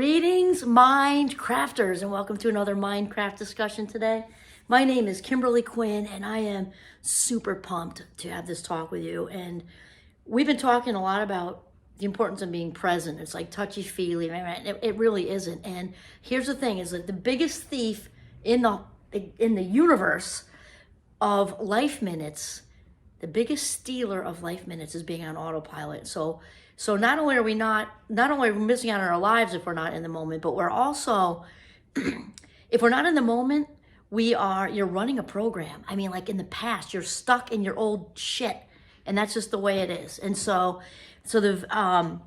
Greetings, Mind Crafters, and welcome to another Mindcraft discussion today. My name is Kimberly Quinn, and I am super pumped to have this talk with you. And we've been talking a lot about the importance of being present. It's like touchy-feely, it really isn't. And here's the thing, is that the biggest thief in the universe of life minutes, the biggest stealer of life minutes is being on autopilot. So not only are we missing out on our lives if we're not in the moment, but we're also, if we're not in the moment, you're running a program. I mean, like in the past, you're stuck in your old shit, and that's just the way it is. And so the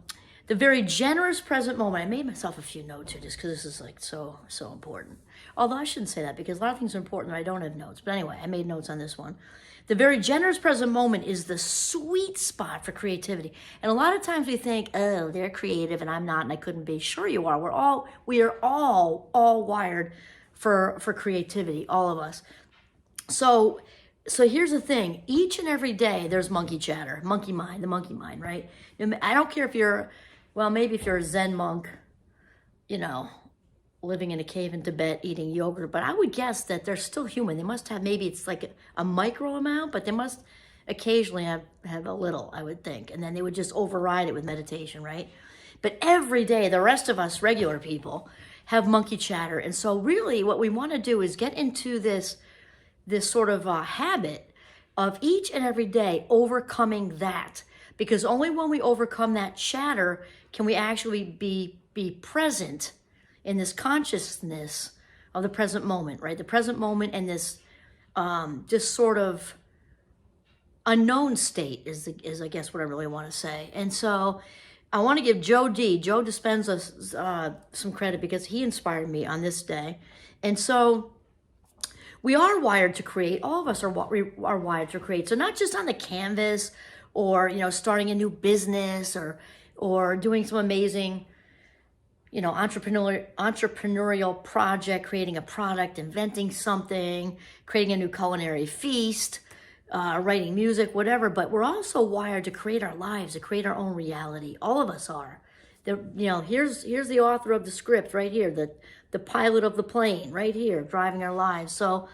very generous present moment, I made myself a few notes here just because this is like so important. Although I shouldn't say that because a lot of things are important and I don't have notes. But anyway, I made notes on this one. The very generous present moment is the sweet spot for creativity. And a lot of times we think, oh, they're creative and I'm not and I couldn't be. Sure you are. We are all wired for creativity, all of us. So here's the thing. Each and every day there's monkey chatter, the monkey mind, right? I don't care if maybe if you're a Zen monk, living in a cave in Tibet eating yogurt, but I would guess that they're still human. They must have, maybe it's like a micro amount, but they must occasionally have a little, I would think. And then they would just override it with meditation, right? But every day, the rest of us regular people have monkey chatter. And so really what we want to do is get into this sort of habit of each and every day overcoming that. Because only when we overcome that chatter can we actually be present in this consciousness of the present moment, right? The present moment and this just sort of unknown state is I guess what I really want to say. And so I want to give Joe Dispenza some credit because he inspired me on this day. And so we are wired to create. All of us are wired to create. So not just on the canvas or, starting a new business or doing some amazing entrepreneurial project, creating a product, inventing something, creating a new culinary feast, writing music, whatever. But we're also wired to create our lives, to create our own reality. All of us are. Here's the author of the script right here, the pilot of the plane right here, driving our lives. So,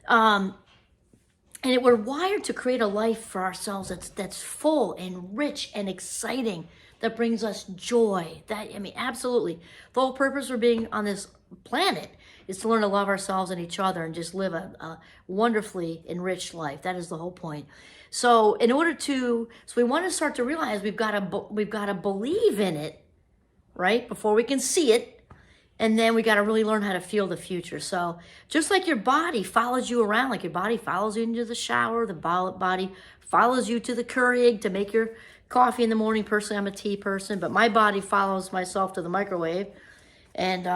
we're wired to create a life for ourselves that's full and rich and exciting, that brings us joy. Absolutely. The whole purpose for being on this planet is to learn to love ourselves and each other and just live a wonderfully enriched life. That is the whole point. So we want to start to realize we've got to believe in it, right? Before we can see it. And then we got to really learn how to feel the future. So just like your body follows you around, like your body follows you into the shower, the body follows you to the Keurig to make your coffee in the morning. Personally, I'm a tea person, but my body follows myself to the microwave. And,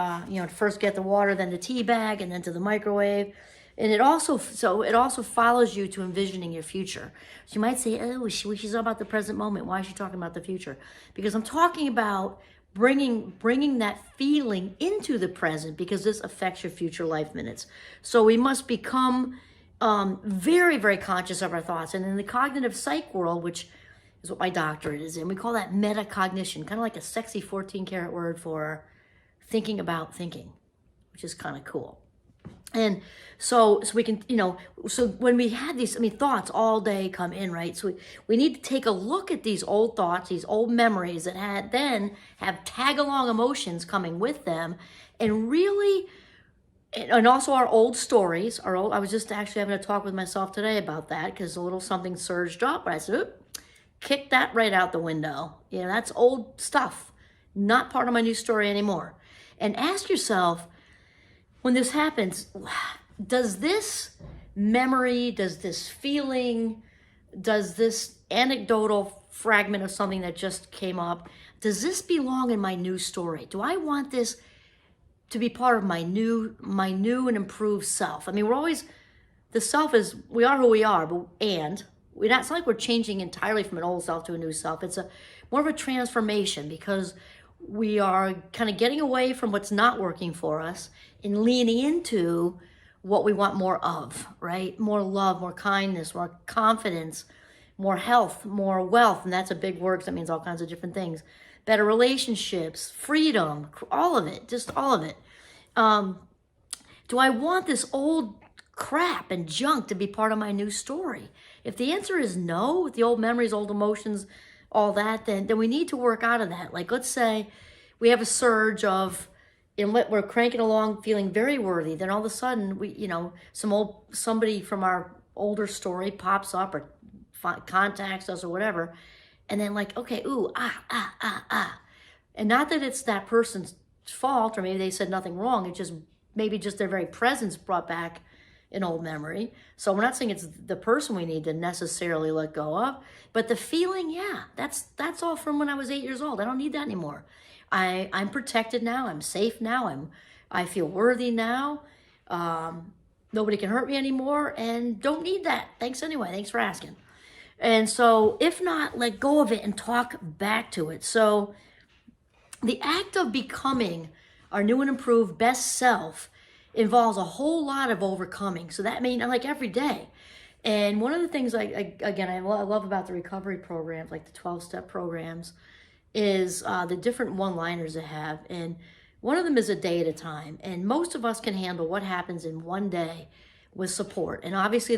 first get the water, then the tea bag, and then to the microwave. And it also follows you to envisioning your future. So you might say, oh, she's all about the present moment. Why is she talking about the future? Because I'm talking about bringing that feeling into the present, because this affects your future life minutes. So we must become very, very conscious of our thoughts. And in the cognitive psych world, which is what my doctorate is in, we call that metacognition, kind of like a sexy 14-karat word for thinking about thinking, which is kind of cool. And so we can, so when we had these, thoughts all day come in, right? So we need to take a look at these old thoughts, these old memories that have tag-along emotions coming with them, and really, and also our old stories, I was just actually having a talk with myself today about that because a little something surged up, but I said, oop, kick that right out the window. That's old stuff, not part of my new story anymore. And ask yourself, when this happens, does this memory, does this feeling, does this anecdotal fragment of something that just came up, does this belong in my new story? Do I want this to be part of my new and improved self? The self is, we are who we are, it's not like we're changing entirely from an old self to a new self. It's more of a transformation, because we are kind of getting away from what's not working for us and leaning into what we want more of, right? More love, more kindness, more confidence, more health, more wealth. And that's a big word because that means all kinds of different things. better relationships, freedom, all of it, just all of it. Do I want this old crap and junk to be part of my new story? If the answer is no, with the old memories, old emotions, all that, then we need to work out of that. Like, let's say we have a surge of, we're cranking along feeling very worthy. Then all of a sudden, somebody from our older story pops up or contacts us or whatever. And then like, okay, ooh, And not that it's that person's fault, or maybe they said nothing wrong. It's just maybe just their very presence brought back an old memory. So we're not saying it's the person we need to necessarily let go of, but the feeling, yeah, that's all from when I was 8 years old. I don't need that anymore. I'm protected now. I'm safe now. I feel worthy now. Nobody can hurt me anymore, and don't need that. Thanks anyway. Thanks for asking. And so if not, let go of it and talk back to it. So the act of becoming our new and improved best self involves a whole lot of overcoming. So that means like every day. And one of the things I love about the recovery programs, like the 12-step programs, is the different one-liners they have. And one of them is a day at a time. And most of us can handle what happens in one day with support. And obviously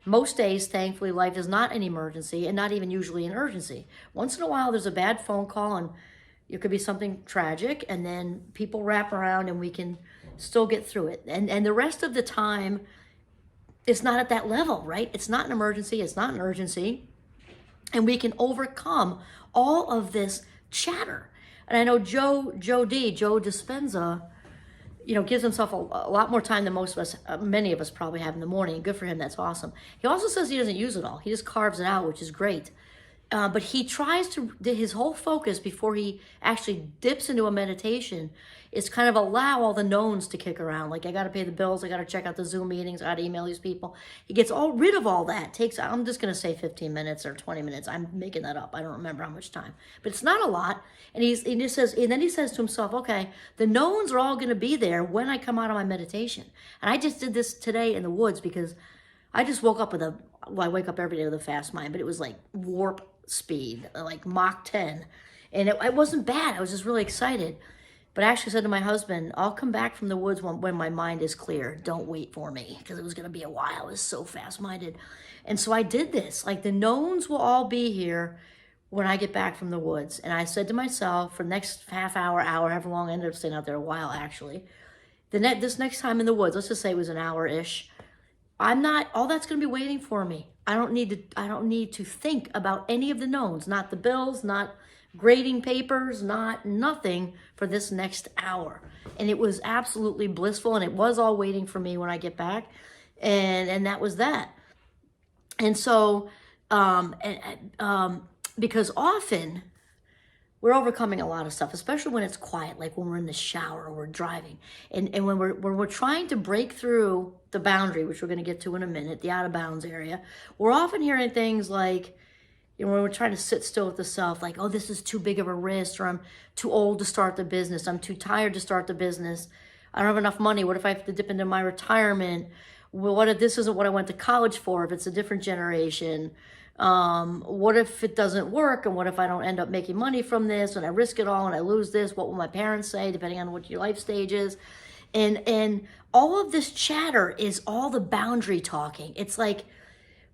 most days, thankfully, life is not an emergency and not even usually an urgency. Once in a while, there's a bad phone call and it could be something tragic, and then people wrap around and we can still get through it. And the rest of the time, it's not at that level, right? It's not an emergency. It's not an urgency. And we can overcome all of this chatter. And I know Joe Dispenza, gives himself a lot more time than most of us, many of us probably have in the morning. Good for him. That's awesome. He also says he doesn't use it all. He just carves it out, which is great. But he tries to, his whole focus before he actually dips into a meditation is kind of allow all the knowns to kick around. Like, I got to pay the bills. I got to check out the Zoom meetings. I got to email these people. He gets rid of all that. I'm just going to say 15 minutes or 20 minutes. I'm making that up. I don't remember how much time, but it's not a lot. And then he says to himself, okay, the knowns are all going to be there when I come out of my meditation. And I just did this today in the woods because I just woke up I wake up every day with a fast mind, but it was like warp speed, like Mach 10. And it wasn't bad. I was just really excited. But I actually said to my husband, I'll come back from the woods when my mind is clear. Don't wait for me, because it was going to be a while. I was so fast-minded. And so I did this. Like, the knowns will all be here when I get back from the woods. And I said to myself, for the next half hour, however long, I ended up staying out there a while, actually. This next time in the woods, let's just say it was an hour-ish, all that's going to be waiting for me. I don't need to think about any of the knowns, not the bills, not grading papers, nothing for this next hour. And it was absolutely blissful, and it was all waiting for me when I get back. And that was that. And so, because often we're overcoming a lot of stuff, especially when it's quiet, like when we're in the shower or we're driving. And when we're trying to break through the boundary, which we're going to get to in a minute, the out of bounds area, we're often hearing things like, when we're trying to sit still with the self, like, oh, this is too big of a risk, or I'm too old to start the business. I'm too tired to start the business. I don't have enough money. What if I have to dip into my retirement? Well, what if this isn't what I went to college for, if it's a different generation? What if it doesn't work? And what if I don't end up making money from this and I risk it all and I lose this? What will my parents say, depending on what your life stage is? And all of this chatter is all the boundary talking. It's like,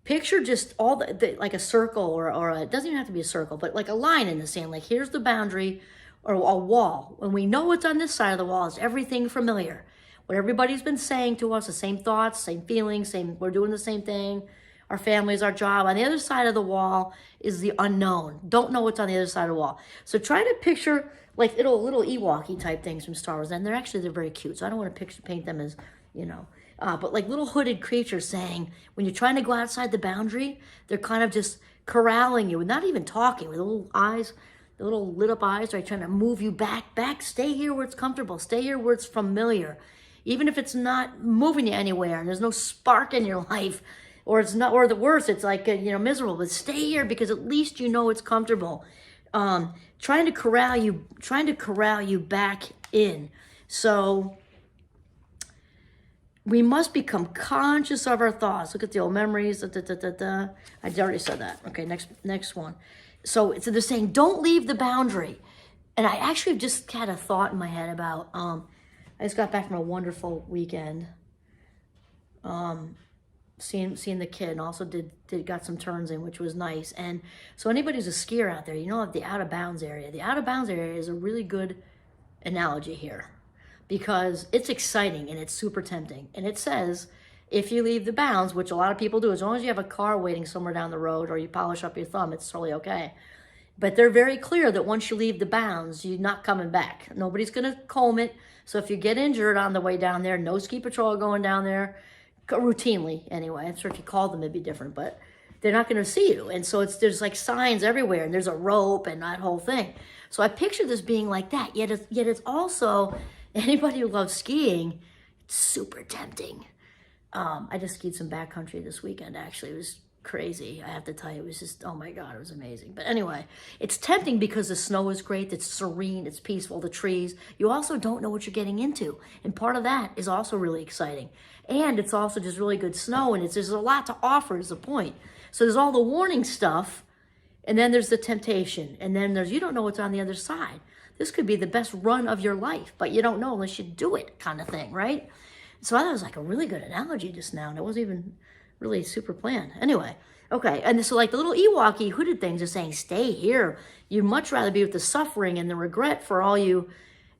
picture just all like a circle or it doesn't even have to be a circle, but like a line in the sand. Like, here's the boundary or a wall. When we know what's on this side of the wall, it's everything familiar. What everybody's been saying to us, the same thoughts, same feelings, we're doing the same thing. Our families, our job. On the other side of the wall is the unknown. Don't know what's on the other side of the wall. So try to picture like little Ewok-y type things from Star Wars. And they're very cute. So I don't want to paint them as, but like little hooded creatures saying, when you're trying to go outside the boundary, they're kind of just corralling you, and not even talking, with little eyes, the little lit up eyes, right? Trying to move you back, stay here where it's comfortable, stay here where it's familiar. Even if it's not moving you anywhere and there's no spark in your life, or it's not, or the worst, it's like, miserable, but stay here because at least it's comfortable. Trying to corral you back in. So we must become conscious of our thoughts. Look at the old memories. I already said that. Okay, next one. So they're saying, don't leave the boundary. And I actually just had a thought in my head about, I just got back from a wonderful weekend. Seeing the kid, and also got some turns in, which was nice. And so anybody who's a skier out there, you know, the out of bounds area. The out of bounds area is a really good analogy here because it's exciting and it's super tempting. And it says, if you leave the bounds, which a lot of people do, as long as you have a car waiting somewhere down the road or you polish up your thumb, it's totally okay. But they're very clear that once you leave the bounds, you're not coming back. Nobody's going to comb it. So if you get injured on the way down there, no ski patrol going down there, routinely anyway. I'm sure if you called them, it'd be different, but they're not going to see you. And so there's like signs everywhere, and there's a rope and that whole thing. So I picture this being like that. Yet it's also, anybody who loves skiing, it's super tempting. I just skied some backcountry this weekend, actually. It was crazy. I have to tell you, it was just, oh my God, it was amazing. But anyway, it's tempting because the snow is great. It's serene. It's peaceful. The trees. You also don't know what you're getting into. And part of that is also really exciting. And it's also just really good snow. And there's a lot to offer is the point. So there's all the warning stuff. And then there's the temptation. And then you don't know what's on the other side. This could be the best run of your life, but you don't know unless you do it kind of thing, right? So I thought it was like a really good analogy just now. And it wasn't even really super planned. Anyway, okay. And so like the little Ewok-y hooded things are saying, stay here. You'd much rather be with the suffering and the regret for all you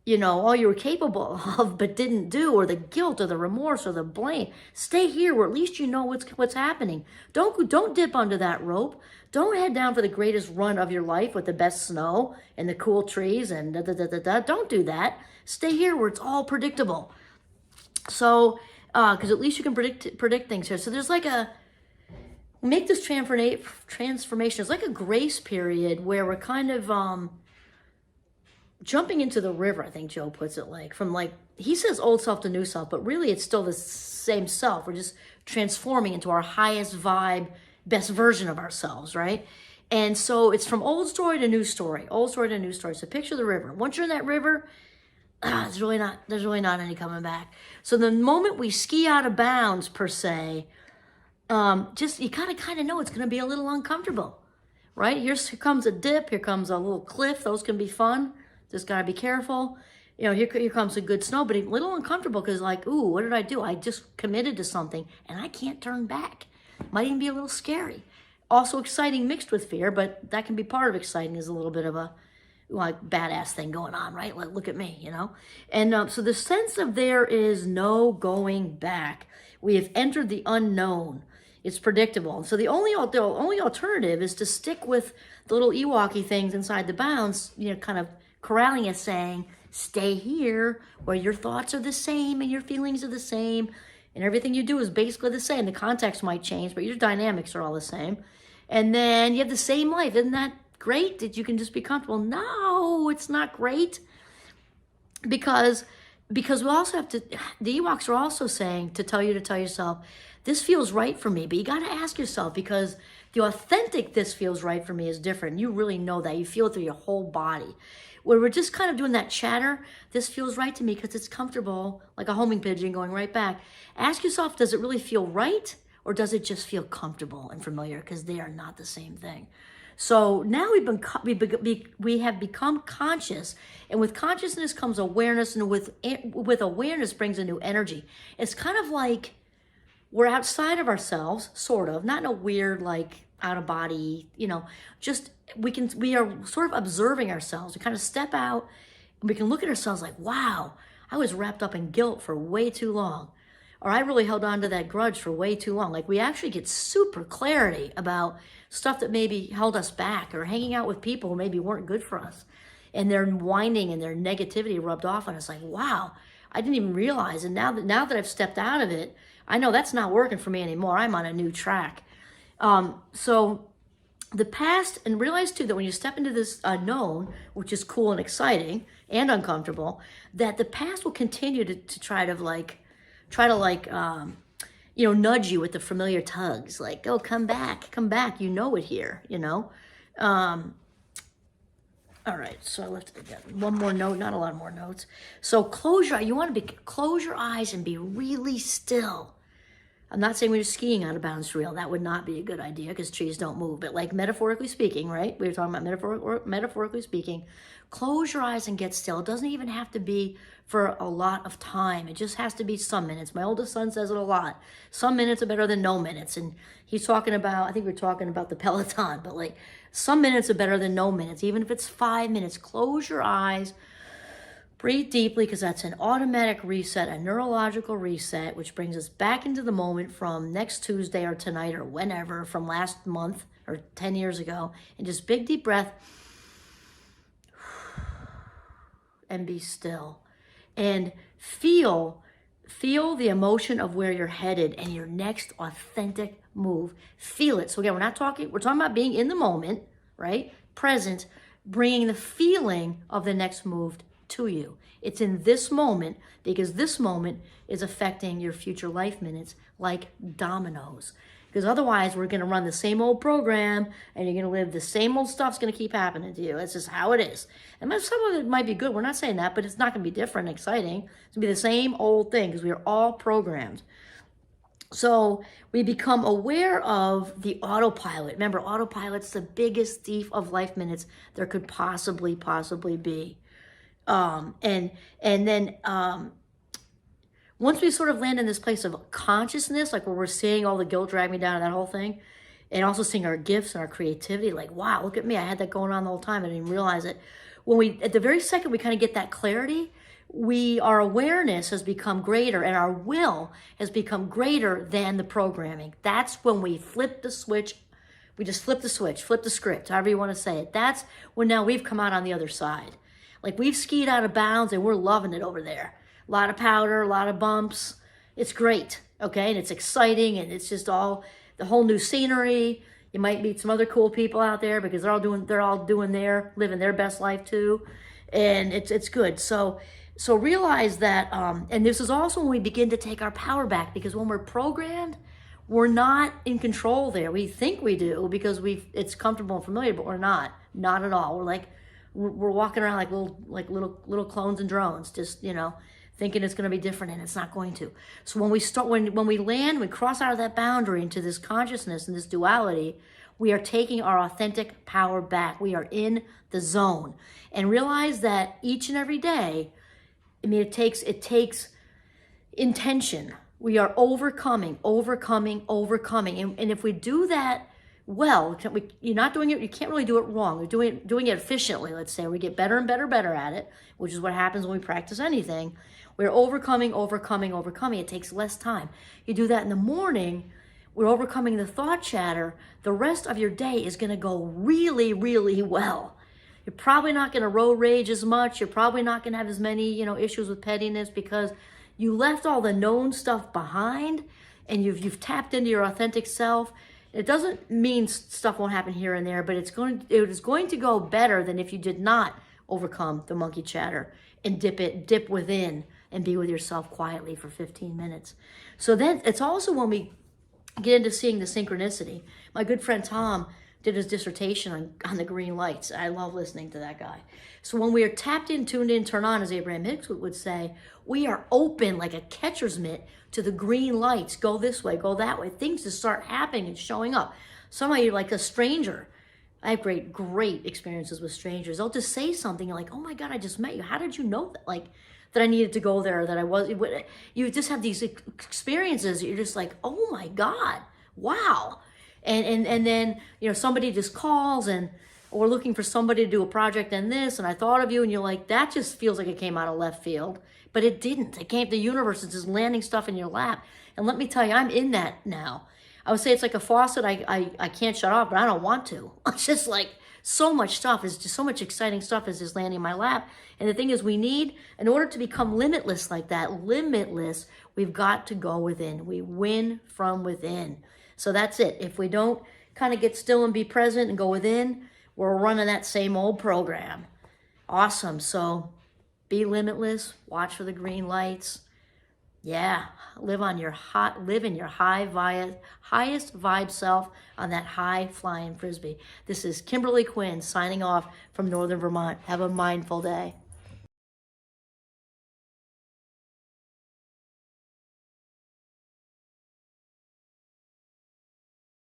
were capable of but didn't do, or the guilt or the remorse or the blame. Stay here where at least you know what's happening. Don't dip under that rope. Don't head down for the greatest run of your life with the best snow and the cool trees and da-da-da-da-da. Don't do that. Stay here where it's all predictable. So, because at least you can predict things here. So there's like make this transformation. It's like a grace period where we're kind of jumping into the river, I think Joe puts it he says old self to new self, but really it's still the same self. We're just transforming into our highest vibe, best version of ourselves, right? And so it's from old story to new story, old story to new story. So picture the river. Once you're in that river, there's really not any coming back. So the moment we ski out of bounds, per se, you kind of know it's going to be a little uncomfortable, right? Here comes a dip. Here comes a little cliff. Those can be fun. Just got to be careful. Here comes a good snow, but a little uncomfortable because ooh, what did I do? I just committed to something and I can't turn back. Might even be a little scary. Also exciting mixed with fear, but that can be part of exciting is a little bit of a badass thing going on, right? Like, look at me, And so the sense of there is no going back. We have entered the unknown. It's predictable. So the only alternative is to stick with the little Ewok-y things inside the bounds, kind of corralling us, saying, stay here where your thoughts are the same and your feelings are the same and everything you do is basically the same. The context might change, but your dynamics are all the same. And then you have the same life. Isn't that great that you can just be comfortable? No, it's not great. Because we also have to, the Ewoks are also saying to tell yourself, this feels right for me. But you got to ask yourself, because the authentic this feels right for me is different. You really know that. You feel it through your whole body. Where we're just kind of doing that chatter, this feels right to me because it's comfortable, like a homing pigeon going right back. Ask yourself, does it really feel right? Or does it just feel comfortable and familiar? Because they are not the same thing. So now we have become conscious, and with consciousness comes awareness, and with awareness brings a new energy. It's kind of like we're outside of ourselves, sort of, not in a weird, out of body, just we are sort of observing ourselves. We kind of step out and we can look at ourselves like, wow, I was wrapped up in guilt for way too long. Or I really held on to that grudge for way too long. We actually get super clarity about stuff that maybe held us back, or hanging out with people who maybe weren't good for us. And their whining and their negativity rubbed off on us like, wow, I didn't even realize. And now that I've stepped out of it, I know that's not working for me anymore. I'm on a new track. So the past, and realize too that when you step into this unknown, which is cool and exciting and uncomfortable, that the past will continue to try to nudge you with the familiar tugs, like, oh, come back, you know it here, All right, so I left it again. One more note, not a lot more notes. So close your eyes and be really still. I'm not saying we're skiing on a bounce reel. That would not be a good idea because trees don't move. But like metaphorically speaking, right? We were talking about metaphorically speaking. Close your eyes and get still. It doesn't even have to be for a lot of time. It just has to be some minutes. My oldest son says it a lot. Some minutes are better than no minutes. And he's talking about, I think we're talking about the Peloton, but like some minutes are better than no minutes. Even if it's 5 minutes, close your eyes. Breathe deeply because that's an automatic reset, a neurological reset, which brings us back into the moment from next Tuesday or tonight or whenever, from last month or 10 years ago. And just big deep breath and be still. And feel the emotion of where you're headed and your next authentic move. Feel it. So again, we're talking about being in the moment, right? Present, bringing the feeling of the next move to you. It's in this moment because this moment is affecting your future life minutes like dominoes. Because otherwise we're going to run the same old program and you're going to live the same old stuff's going to keep happening to you. That's just how it is. And some of it might be good. We're not saying that, but it's not going to be different and exciting. It's going to be the same old thing because we are all programmed. So we become aware of the autopilot. Remember, autopilot's the biggest thief of life minutes there could possibly be. And then once we sort of land in this place of consciousness, like where we're seeing all the guilt drag me down and that whole thing, and also seeing our gifts and our creativity, like, wow, look at me. I had that going on the whole time. I didn't even realize it. At the very second we kind of get that clarity, our awareness has become greater and our will has become greater than the programming. That's when we flip the switch. We just flip the switch, flip the script, however you want to say it. That's when now we've come out on the other side. Like we've skied out of bounds and we're loving it over there. A lot of powder, a lot of bumps. It's great, okay? And it's exciting and it's just all the whole new scenery. You might meet some other cool people out there because they're all living their best life too. And it's good. So realize that, and this is also when we begin to take our power back because when we're programmed, we're not in control there. We think we do because it's comfortable and familiar, but we're not at all. We're walking around like little clones and drones, just, thinking it's going to be different and it's not going to. So when we cross out of that boundary into this consciousness and this duality, we are taking our authentic power back. We are in the zone. And realize that each and every day, it takes intention. We are overcoming. And if we do that well, you're not doing it, you can't really do it wrong. You're doing it efficiently, let's say. We get better and better at it, which is what happens when we practice anything. We're overcoming. It takes less time. You do that in the morning, we're overcoming the thought chatter. The rest of your day is going to go really, really well. You're probably not going to road rage as much. You're probably not going to have as many, issues with pettiness because you left all the known stuff behind and you've tapped into your authentic self. It doesn't mean stuff won't happen here and there, but it is going to go better than if you did not overcome the monkey chatter and dip within and be with yourself quietly for 15 minutes. So then it's also when we get into seeing the synchronicity. My good friend Tom did his dissertation on the green lights. I love listening to that guy. So when we are tapped in, tuned in, turn on, as Abraham Hicks would say, we are open like a catcher's mitt to the green lights. Go this way, go that way. Things just start happening and showing up. Somebody like a stranger. I have great experiences with strangers. They'll just say something. You're like, oh my God, I just met you. How did you know that? That I needed to go there, that I was. You just have these experiences. You're just like, oh my God, wow. And then, somebody just calls and we're looking for somebody to do a project and this, and I thought of you, and you're like, that just feels like it came out of left field. But it didn't. The universe is just landing stuff in your lap. And let me tell you, I'm in that now. I would say it's like a faucet I can't shut off, but I don't want to. It's just like so much stuff is just so much exciting stuff is just landing in my lap. And the thing is, in order to become limitless like that, we've got to go within. We win from within. So that's it. If we don't kind of get still and be present and go within, we're running that same old program. Awesome. So be limitless. Watch for the green lights. Yeah, live in your highest vibe self on that high flying frisbee. This is Kimberly Quinn signing off from Northern Vermont. Have a mindful day.